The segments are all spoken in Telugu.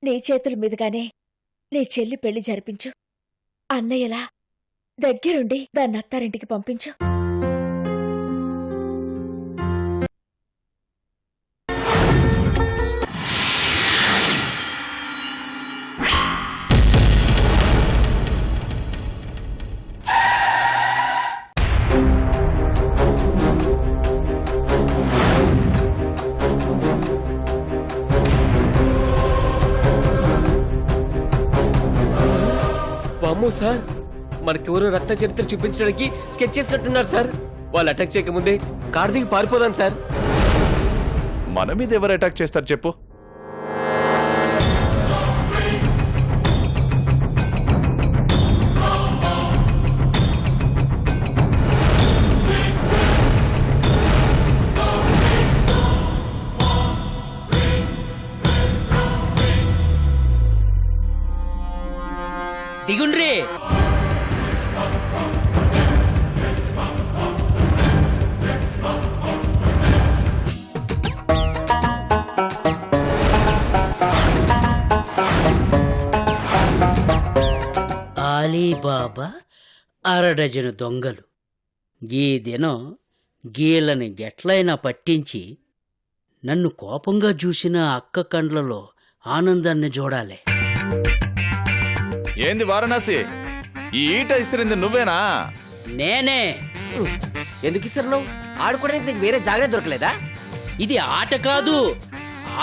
నీ చేతుల మీదుగానే నీ చెల్లి పెళ్లి జరిపించు. అన్నయ్యలా దగ్గరుండి దాన్ని అత్తారింటికి పంపించు. వామ్మో సార్, మనకెవరో రక్త చరిత్ర చూపించడానికి స్కెచ్ చేసినట్టున్నారు సార్. వాళ్ళు అటాక్ చేయకముందే కార్ దిగి పారిపోదాం సార్. మన మీద ఎవరు అటాక్ చేస్తారు చెప్పు? దిగుండ్రి. అలీబాబా అరడజను దొంగలు ఈ దినం గీళ్ళని గెట్లైనా పట్టించి నన్ను కోపంగా చూసిన అక్క కండ్లలో ఆనందాన్ని చూడాలి. ఏంది వారణాసి, ఈ ఈట ఇస్తుంది నువ్వేనా? నేనే. ఎందుకు ఇస్తారు నువ్వు? ఆడుకోవడానికి నీకు వేరే జాగ్రత్త దొరకలేదా? ఇది ఆట కాదు,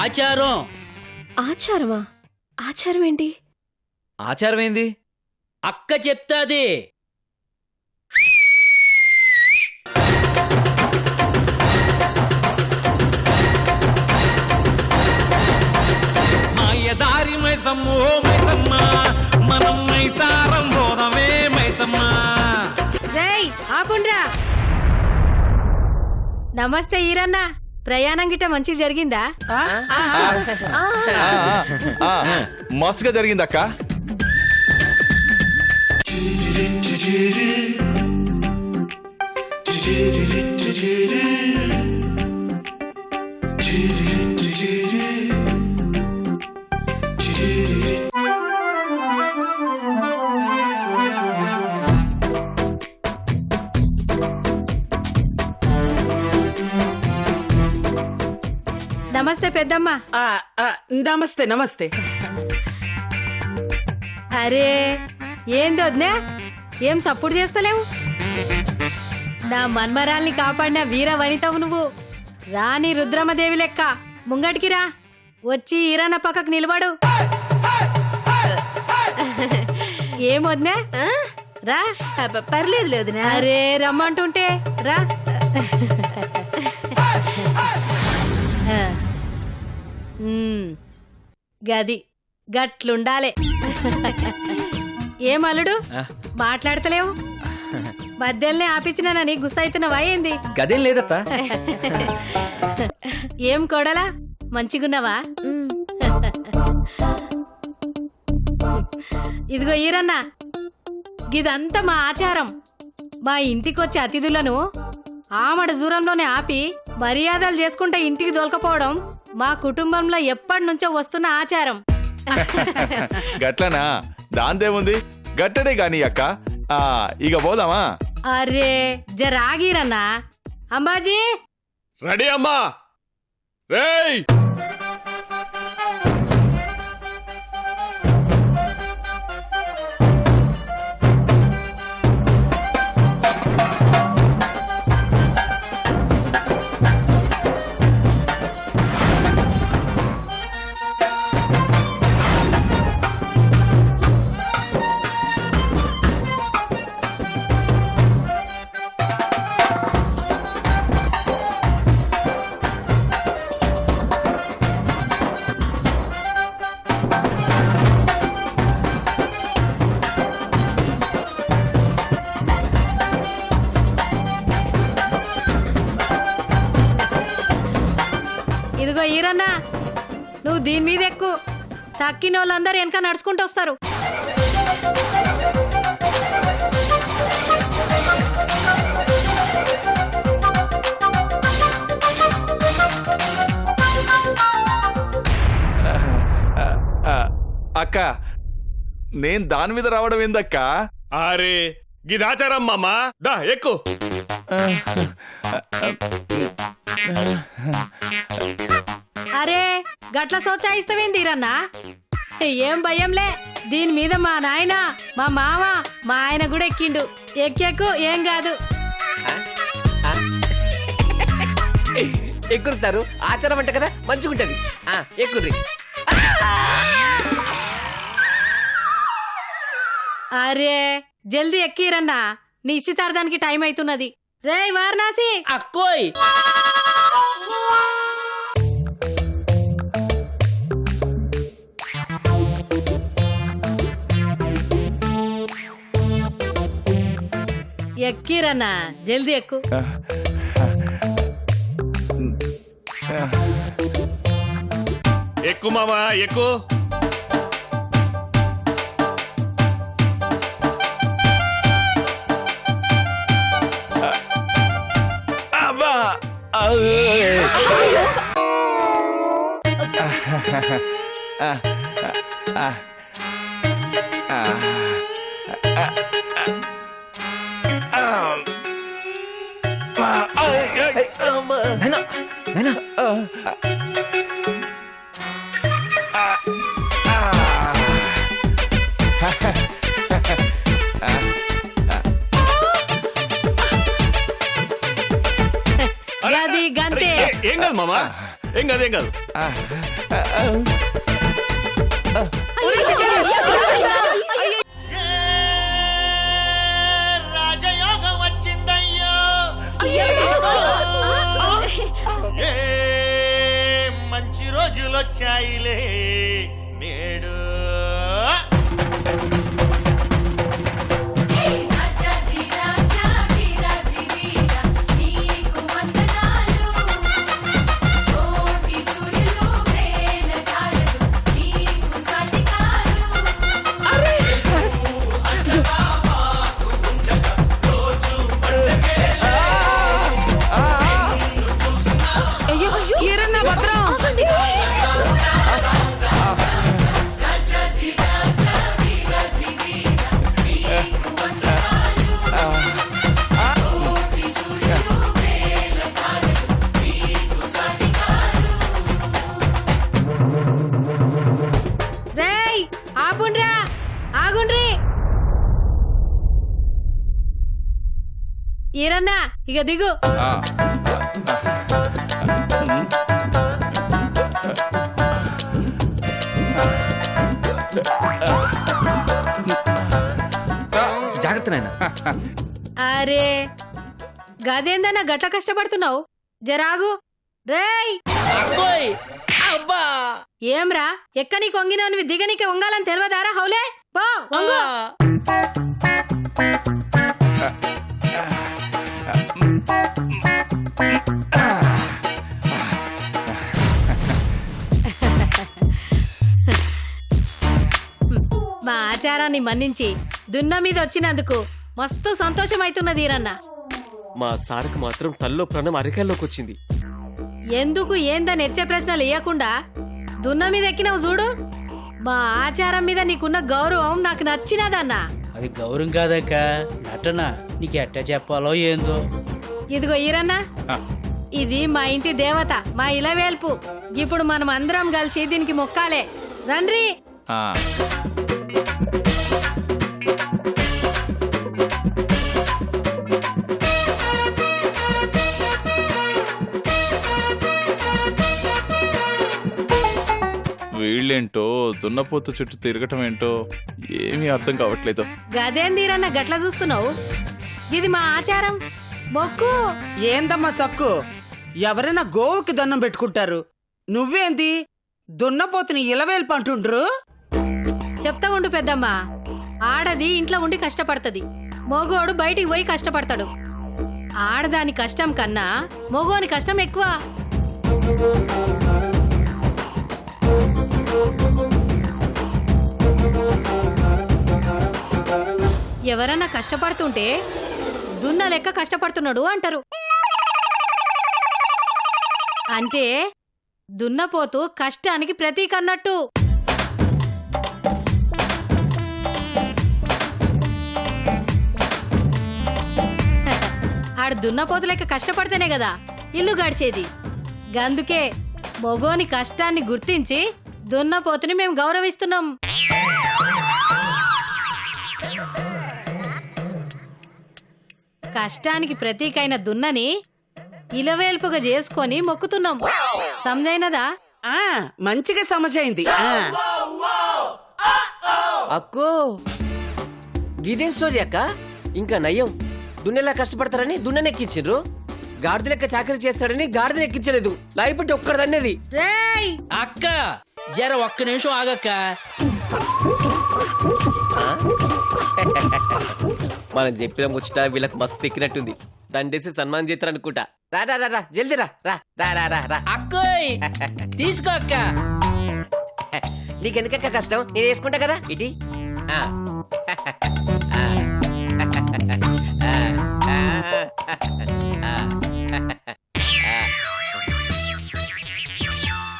ఆచారం. ఆచారమా? ఆచారం ఏంటి? ఆచారం ఏంది? అక్క చెప్తాది. మాయదారి మైసమ్మో మైసమ్మ, మనం మైసారం పోదమే మైసమ్మ. రేయ్ ఆపుండ్రా. నమస్తే ఈరన్న, ప్రయాణం గిట్ట మంచి జరిగిందా? మస్తుగా జరిగిందక్క. నమస్తే పెద్దమ్మ. నమస్తే నమస్తే. అరే ఏందొద్నే, ఏం సప్పుడు చేస్తలేవు? నా మన్మరాల్ని కాపాడిన వీర వనితవు నువ్వు. రాణి రుద్రమదేవి లెక్క ముంగటికి రా, వచ్చి ఈరన్న పక్కకు నిలబడు. ఏమొద్నే, రా. పర్లేదు లేదు. అరే రమ్మంటుంటే రా. గది గట్లుండాలే. ఏమల్లుడు మాట్లాడతలేవు? మధ్యలోనే ఆపించినానని గుస్సైతున్నావా ఏంది? గదేం లేదత్తా. ఏం కొడలా, మంచిగున్నావా? ఇదిగో ఈరన్నా, గిదంతా మా ఆచారం. మా ఇంటికొచ్చే అతిథులను ఆమడ దూరంలోనే ఆపి మర్యాదలు చేసుకుంటే ఇంటికి దొలకపోవడం మా కుటుంబంలో ఎప్పటి నుంచో వస్తున్న ఆచారం. గట్లనా? దాందేముంది, గట్టడే గాని అక్క. ఇక పోదామా? అరే జరాగిరన్నా. అంబాజీ రెడీ అమ్మా. రేయ్ ఇదిగో ఈరన్నా, నువ్వు దీని మీద ఎక్కు. తక్కిన వాళ్ళందరూ వెనక నడుచుకుంటూ వస్తారు. అక్క నేను దాని మీద రావడం ఏందక్క? అరే గిది ఆచారం మామా, దా ఎక్కు. అరే గట్ల సోచాయిస్తావేంది ఈరన్నా? ఏం భయంలే, దీని మీద మా నాయన, మా మామ, మా ఆయన కూడా ఎక్కిండు. ఎక్కెక్కు, ఏం కాదు. ఎక్కురు సారు, ఆచారం అంట కదా మంచిగుంటది. ఎక్కుర్రి. అరే జల్దీ ఎక్కిరన్నా, నిశ్చితార్థానికి టైం అవుతున్నది. రేయ్ వారణాసి, అక్కోయ్ ఎక్కిరన్నా, జల్దీ ఎక్కు. ఎక్కు మామా ఎక్కు. అబ్బా! గది గంతే. ఏం కాదు మామా, ఏం కాదు, ఏం కాదు. రాజయోగం వచ్చిందయ్యో, మంచి రోజులు వచ్చాయిలే నేడు. ఈరన్న భద్రం. రేయ్ ఆపుండ్రా, ఆగుండ్రి. ఈరన్నా ఇక దిగు. జాగ్రత్త నాయన. అరే గదేందన్నా గట్ల కష్టపడుతున్నావు? జరాగు. రేయ్ అక్కోయ్ అబ్బా. ఏమ్రా, ఎక్కని కొంగినవి దిగనికి వంగాలని తెలియదారా? హౌలే పో వంగు. మా ఆచారాన్ని మన్నించి దున్న మీద వచ్చినందుకు మస్తు సంతోషమైతున్నది ఈరన్న. మా సార్కు మాత్రం తల్లో ప్రాణం అరికాల్లోకి వచ్చింది. ఎందుకు ఏందని ఎచ్చే ప్రశ్నలు వేయకుండా దున్న మీద ఎక్కినావు చూడు. మా ఆచారం మీద నీకున్న గౌరవం నాకు నచ్చినదన్నా. అది గౌరవం కాదక్క, నటన. నీకు ఎట్ట చెప్పాలో ఏందో. ఇదిగో ఈరన్న, ఇది మా ఇంటి దేవత, మా ఇలవేల్పు. ఇప్పుడు మనం అందరం కలిసి దీనికి మొక్కాలే. రండ్రి. వీళ్ళేంటో దున్నపోతు చుట్టూ తిరగటం ఏంటో ఏమీ అర్థం కావట్లేదు. గదేందీరన్న గట్ల చూస్తున్నావు? ఇది మా ఆచారం, మొక్కు. ఏందమ్మా సక్కు, ఎవరైనా గోవుకి దండం పెట్టుకుంటారు, నువ్వేంది దున్నపోతుని ఇలవేల్పు అంటుండ్రు? చెప్తా ఉండు పెద్దమ్మ. ఆడది ఇంట్లో ఉండి కష్టపడుతుంది, మగోడు బయటికి పోయి కష్టపడతాడు. ఆడదాని కష్టం కన్నా మగోని కష్టం ఎక్కువ. ఎవరన్నా కష్టపడుతుంటే దున్న లెక్క కష్టపడుతున్నాడు అంటారు. అంటే దున్నపోతూ కష్టానికి ప్రతీక అన్నట్టు. ఆడు దున్నపోతు లెక్క కష్టపడితేనే కదా ఇల్లు గడిచేది. గందుకే మొగోని కష్టాన్ని గుర్తించి దున్నపోతుని మేము గౌరవిస్తున్నాం. కష్టానికి ప్రతీకైన దున్నని ఇలవేల్పుగా చేసుకొని మొక్కుతున్నాం. సమజైనదా? ఆ మంచిగా సమజైంది. అక్కో గిదేం స్టోరీ అక్క. ఇంకా నయ్యం, దున్నెలా కష్టపడతారని దున్ననెక్కించిండ్రు, గాడిద లెక్క చాకరీ చేస్తాడని గాడిదని ఎక్కించలేదు. లాయిపట్టి ఒక్కడదన్నది. రేయ్ అక్క జర ఒక్క నిమిషం ఆగక్క. మనం చెప్పిన ముచ్చట వీళ్ళకి మస్తు ఎక్కినట్టుంది. దండేసి సన్మానం చేస్తారు అనుకుంటా. రా రా రా రా జల్దీ రా రా రా రా రా రా. అక్కోయ్ తీసుకో అక్క. నీకెందుకక్క కష్టం, నేను వేసుకుంటా కదా ఇటీ.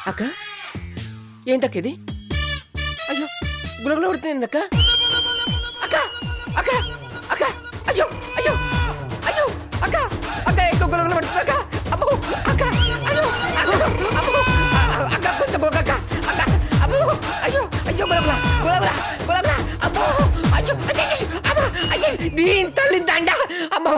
అక్క ఏంటక్క ఇది? అయ్యో గులగుల పడుతుంది అక్క. అక్క అక్క అక్క అయ్యో అయ్యో అయ్యో అక్క అక్క ఎక్కువ గులగుల పడుతుంది అక్క. అమ్మో అక్క అయ్యో అమ్మో అక్క కొంచెం అక్క అక్క అమ్మో అయ్యో అయ్యో గులగుల గులగుల గులగుల అమ్మో అయ్యో అయ్యో అమ్మో అయ్యో దీని తల్లి దండ అమ్మో.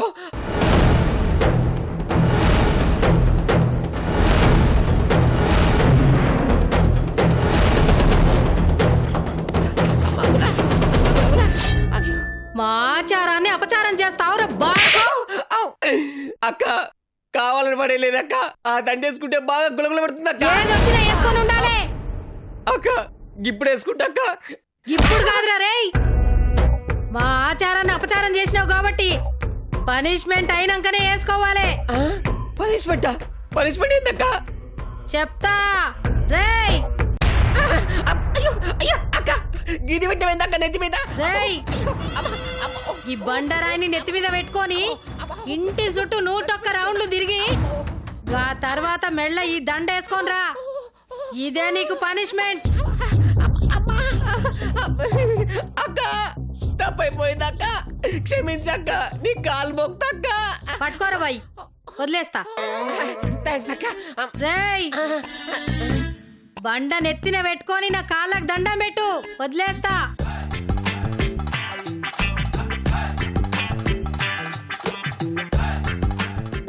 మా ఆచారాన్ని అపచారం చేస్తావురా బాగా. అక్క కావాలని పడేలేదక్క, ఆ దండేసుకుంటే బాగా గులగుల పడుతుంది అక్క. ఏదొచ్చినా వేసుకొని ఉండాలి. అక్క ఇప్పుడు వేసుకుంటా అక్క. ఇప్పుడు కాదురా రేయ్, మా ఆచారాన్ని అపచారం చేసినావు కాబట్టి పనిష్మెంట్ అయినాకనే వేసుకోవాలి. పనిష్మెంటా? పనిష్మెంట్ ఏందక్క? చెప్తా రేయ్. అయ్యో అయ్యో అక్క గిది పెట్టవేందక్క నెత్తి మీద? రేయ్ ఈ బండరాయిని నెత్తి మీద పెట్టుకొని ఇంటి చుట్టూ 101 రౌండ్లు తిరిగి గా తర్వాత మెళ్ళ ఈ దండ వేసుకోనరా. ఇదే నీకు పనిష్మెంట్. అక్క తప్పైపోయిందక్క, క్షమించక్క, నీ కాలు మోక్తక్క. పట్టుకోరా బాయ్, వదిలేస్తా. థాంక్స్ అక్క. రేయ్ బండ నెత్తిన పెట్టుకొని నా కాళ్ళకు దండం పెట్టు, వదిలేస్తా.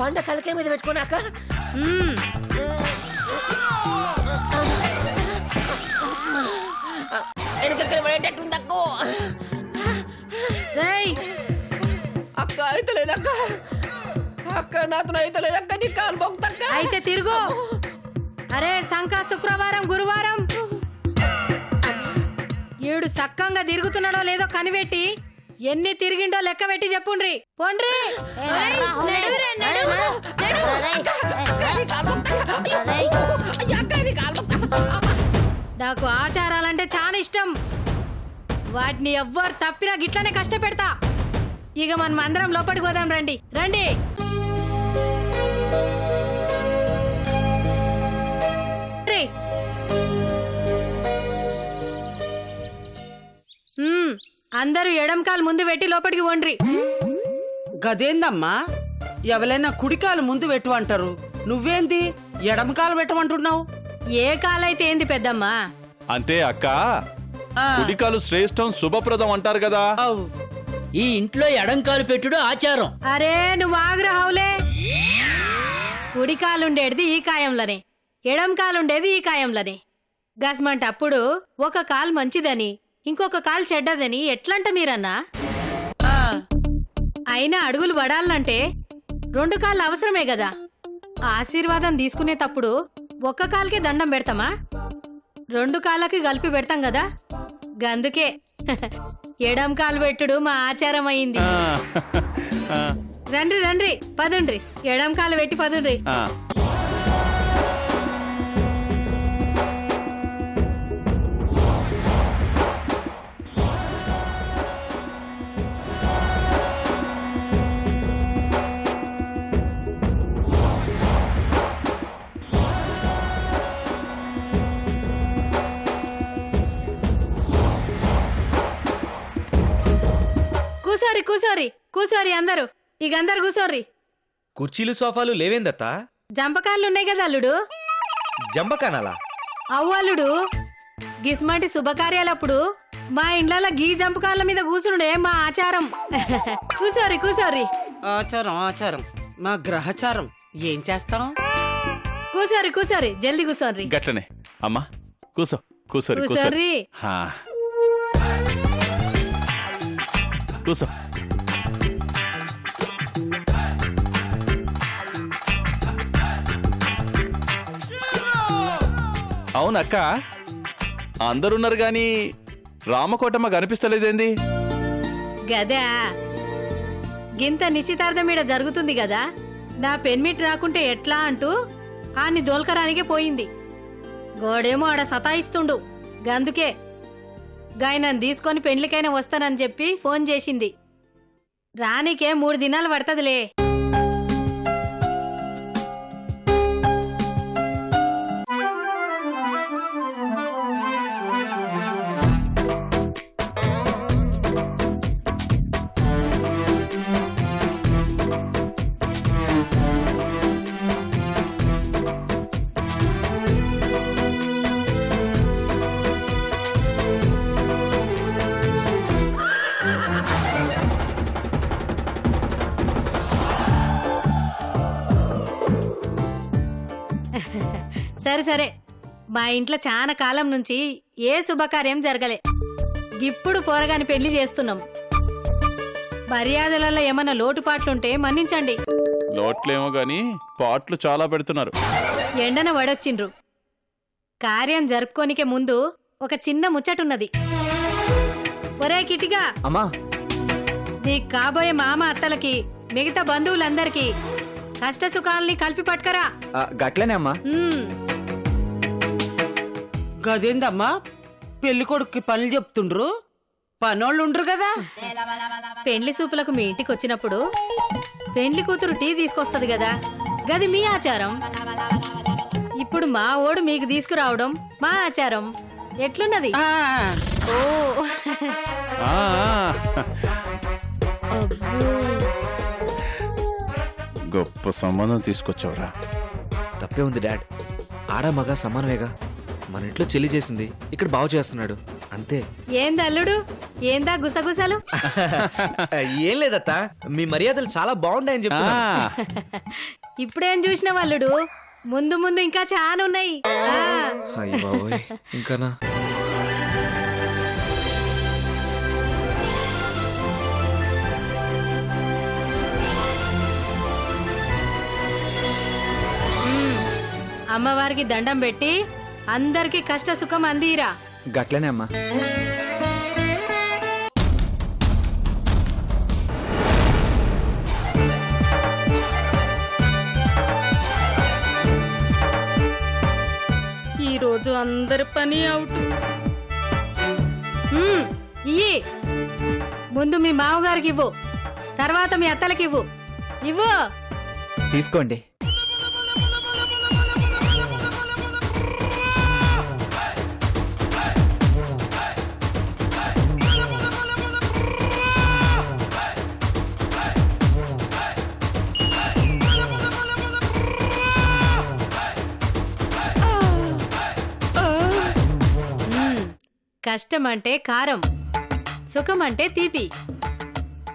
పండ తలకే మీద పెట్టుకున్నాక మ్మ్. వెనకక్కడ పడేటట్టుందక్క. రేయ్ అక్క అయితలేదక్క, అక్క నాతో అయితలేదక్క, నీ కాలు మోక్తక్క. అయితే తిరుగు. అరే సంక శుక్రవారం గురువారం ఈడు సక్కంగా తిరుగుతున్నాడో లేదో కనిపెట్టి ఎన్ని తిరిగిండో లెక్క పెట్టి చెప్పుండ్రి. పోండ్రి. నాకు ఆచారాలంటే చాలా ఇష్టం. వాటిని ఎవ్వరు తప్పినా గిట్లనే కష్టపెడతా. ఇక మనం అందరం లోపలికి పోదాం. రండి రండి. అందరూ ఎడంకాలు ముందు పెట్టి లోపలికి వండ్రి. గదేందమ్మా, ఎవరైనా కుడికాలు ముందు పెట్టు అంటారు, నువ్వేంది ఎడమకాలు పెట్టమంటున్నావు? ఏ కాలైతే ఏంది పెద్దమ్మా? అంటే అక్క కుడికాలు శ్రేష్టం శుభప్రదం అంటారు కదా. అవు ఈ ఇంట్లో ఎడంకాలు పెట్టుడు ఆచారం. అరే నువ్వు ఆగ్రహవులే. కుడికాలుండేది ఈ కాయంలోనే, ఎడంకాలుండేది ఈ కాయంలోనే. గస్మంటప్పుడు ఒక కాలు మంచిదని ఇంకొక కాలు చెడ్డదని ఎట్లంట మీరన్నా? అయినా అడుగులు పడాలంటే 2 కాళ్ళు అవసరమే కదా. ఆశీర్వాదం తీసుకునేటప్పుడు ఒక్క కాలుకే దండం పెడతామా? 2 కాళ్ళకి కలిపి పెడతాం కదా. గందుకే ఎడం కాలు పెట్టుడు మా ఆచారం అయింది. రండ్రి రండ్రి పదుండ్రి, ఎడం కాలు పెట్టి పదుండ్రి. కూసోరి కూసోరి కూసోరి అందరూ, ఇక అందరు కూసోర్రి. కుర్చీలు సోఫాలు లేవేందత్తా? జంపకాన్లున్నాయి కదా అల్లుడు. జంబకానాలా? అవ్వు అల్లుడు, గిస్మాటి శుభకార్యాలప్పుడు మా ఇండ్లలో గీ జంపకాన్ల మీద కూసునుడే మా ఆచారం. కూసోరి కూసోరి ఆచారం ఆచారం, మా గ్రహచారం. ఏం చేస్తాం? కూసోరి కూసోరి, జల్దీ కూసోరి. గట్లనే అమ్మా, కూసో కూసోరి కూసోరి. కూసోరి. హా. కూసో. అవునక్క, అందరున్నారు గాని రామకోటమ్మ కనిపిస్తలేదేంది? గదా గింత నిశ్చితార్థం ఈడ జరుగుతుంది కదా, నా పెన్మిట్ రాకుంటే ఎట్లా అంటూ ఆన్ని దోల్కరానికే పోయింది. గోడేమో ఆడ సతాయిస్తుండు. గందుకే గాయనని తీసుకొని పెండ్లికైనా వస్తానని చెప్పి ఫోన్ చేసింది. రానికే 3 దినాలు పడుతుందిలే. సరే సరే, మా ఇంట్లో చాలా కాలం నుంచి ఏ శుభకార్యం జరగలే. ఇప్పుడు పోరగాని పెళ్లి చేస్తున్నాం. మర్యాదలలో ఏమన్నా లోటుపాట్లుంటే మన్నించండి. లోట్లేమో గాని పాట్లు చాలా పెడుతున్నారు. ఎండన వడొచ్చిండ్రు. కార్యం జరుపుకోనికే ముందు ఒక చిన్న ముచ్చటున్నది. ఒరే కిటిగా, అమ్మా, నీకు కాబోయే మామ అత్తలకి మిగతా బంధువులందరికీ కష్ట సుఖాలని కలిపి పట్టుకరా. గట్లనే అమ్మా. గదేందమ్మా, పెళ్లి కొడుక్కి పనులు చెప్తుండ్రు? పనోళ్ళు ఉండ్రు కదా. పెండ్లి సూపులకు మీ ఇంటికి వచ్చినప్పుడు పెండ్లి కూతురు టీ తీసుకొస్తది కదా, గది మీ ఆచారం. ఇప్పుడు మా ఓడు మీకు తీసుకురావడం మా ఆచారం. ఎట్లున్నది? ఆ, ఓ ఆ, గొప్ప సంబంధం తీసుకొచ్చావురా. తప్పే ఉంది డాడ్. ఆడా మగ సమానమేగా. మన ఇంట్లో చెల్లి చేసింది, ఇక్కడ బాగు చేస్తున్నాడు అంతే. ఏంది అల్లుడు, ఏందా గుసగుసలు? ఏం లేదత్తా, మీ మర్యాదలు చాలా బాగున్నాయని చెప్తున్నా. ఇప్పుడేం చూసినావు అల్లుడు, ముందు ముందు ఇంకా చాలా ఉన్నాయి. అయ్య బాబోయ్, ఇంకానా? అమ్మవారికి దండం పెట్టి అందరికి కష్ట సుఖం అందిరా. గట్లనే అమ్మా. ఈ రోజు అందరి పని అవుట్. ఇయ్యి, ముందు మీ మామగారికి ఇవ్వు, తర్వాత మీ అత్తలకి ఇవ్వు. ఇవ్వు. తీసుకోండి. కష్టం అంటే కారం, సుఖం అంటే తీపి.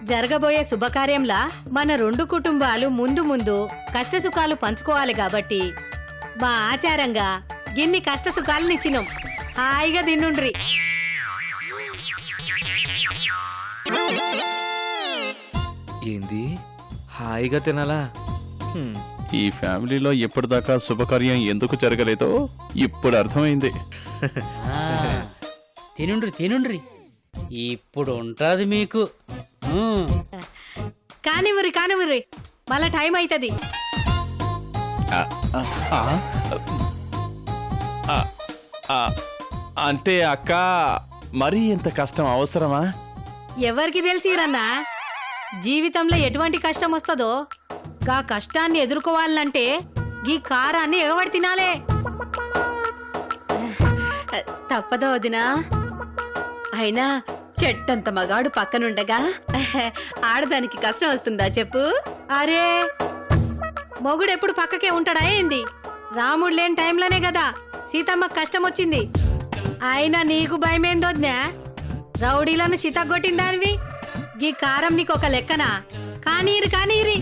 జరగబోయే శుభకార్యంలా మన 2 కుటుంబాలు ముందు ముందు కష్ట సుఖాలు పంచుకోవాలి కాబట్టి మా ఆచారంగా గిన్ని కష్ట సుఖాలనిచ్చినాం. హాయిగా తిన్నుండ్రి. ఏంది హాయిగా తినాలా? ఈ ఫ్యామిలీలో ఎప్పటిదాకా శుభకార్యం ఎందుకు జరగలేదో ఇప్పుడు అర్థమైంది. తినుండ్రి తినుండ్రి, ఇప్పుడు ఉంటది మీకు. కానివ్వరి కానివ్వరి, మళ్ళా టైం అవుతుంది. అంటే అక్క, మరీ ఇంత కష్టం అవసరమా? ఎవరికి తెలిసిరన్నా, జీవితంలో ఎటువంటి కష్టం వస్తుందో గా కష్టాన్ని ఎదుర్కోవాలంటే గీ కారాన్ని ఎగబడి తినాలే. తప్పదో వదినా. అయినా చెట్టంత మగాడు పక్కనుండగా ఆడదానికి కష్టం వస్తుందా చెప్పు? అరే మొగుడు ఎప్పుడు పక్కకే ఉంటాడా ఏంది? రాముడు లేని టైంలోనే కదా సీతమ్మకు కష్టం వచ్చింది. అయినా నీకు భయమేందొద్దా? రౌడీలను సీతగొట్టిందానివి. గీ కారం నీకు ఒక లెక్కనా? కానీరి కానీరి.